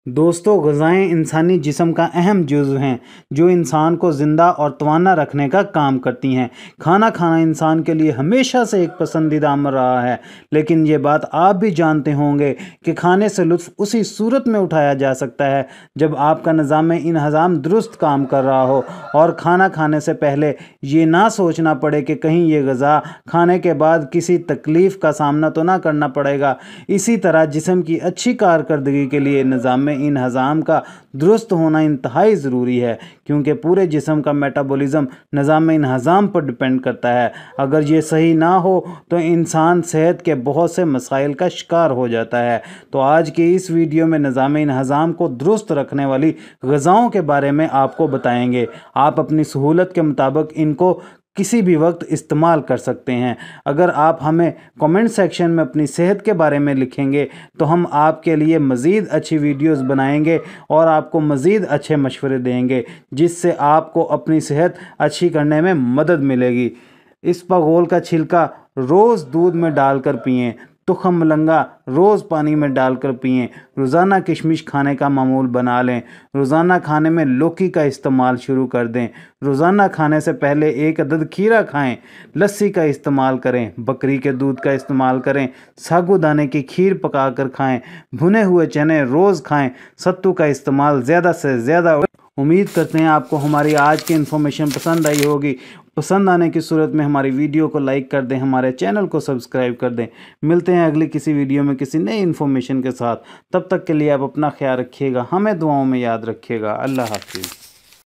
दोस्तों, ग़िज़ाएँ इंसानी जिस्म का अहम जुज़्व हैं जो इंसान को ज़िंदा और तवाना रखने का काम करती हैं। खाना खाना इंसान के लिए हमेशा से एक पसंदीदा अमल रहा है, लेकिन ये बात आप भी जानते होंगे कि खाने से लुत्फ़ उसी सूरत में उठाया जा सकता है जब आपका निज़ाम-ए-इंहज़ाम दुरुस्त काम कर रहा हो और खाना खाने से पहले ये ना सोचना पड़े कि कहीं ये ग़िज़ा खाने के बाद किसी तकलीफ़ का सामना तो ना करना पड़ेगा। इसी तरह जिस्म की अच्छी कारकर्दगी के लिए निज़ाम-ए-इंहज़ाम का दुरुस्त होना इंतहाई ज़रूरी है, क्योंकि पूरे जिस्म का मेटाबॉलिज़्म निज़ाम-ए-इंहज़ाम पर डिपेंड करता है। अगर ये सही ना हो तो इंसान सेहत के बहुत से मसाइल का शिकार हो जाता है। तो आज की इस वीडियो में निज़ाम-ए-इंहज़ाम को दुरुस्त रखने वाली ग़िज़ाओं के बारे में आपको बताएंगे। आप अपनी सहूलत के मुताबिक इनको किसी भी वक्त इस्तेमाल कर सकते हैं। अगर आप हमें कमेंट सेक्शन में अपनी सेहत के बारे में लिखेंगे तो हम आपके लिए मज़ीद अच्छी वीडियोस बनाएंगे और आपको मज़ीद अच्छे मशवरे देंगे, जिससे आपको अपनी सेहत अच्छी करने में मदद मिलेगी। इसबगोल का छिलका रोज़ दूध में डालकर पिएं। तुखम मलंगा रोज़ पानी में डालकर पिएं। रोज़ाना किशमिश खाने का मामूल बना लें। रोज़ाना खाने में लौकी का इस्तेमाल शुरू कर दें। रोज़ाना खाने से पहले 1 अदद खीरा खाएं। लस्सी का इस्तेमाल करें। बकरी के दूध का इस्तेमाल करें। साबूदाने की खीर पकाकर खाएं। भुने हुए चने रोज़ खाएं। सत्तू का इस्तेमाल ज़्यादा से ज़्यादा। उम्मीद करते हैं आपको हमारी आज की इन्फॉर्मेशन पसंद आई होगी। पसंद आने की सूरत में हमारी वीडियो को लाइक कर दें, हमारे चैनल को सब्सक्राइब कर दें। मिलते हैं अगली किसी वीडियो में किसी नई इन्फॉर्मेशन के साथ। तब तक के लिए आप अपना ख्याल रखिएगा, हमें दुआओं में याद रखिएगा। अल्लाह हाफिज़।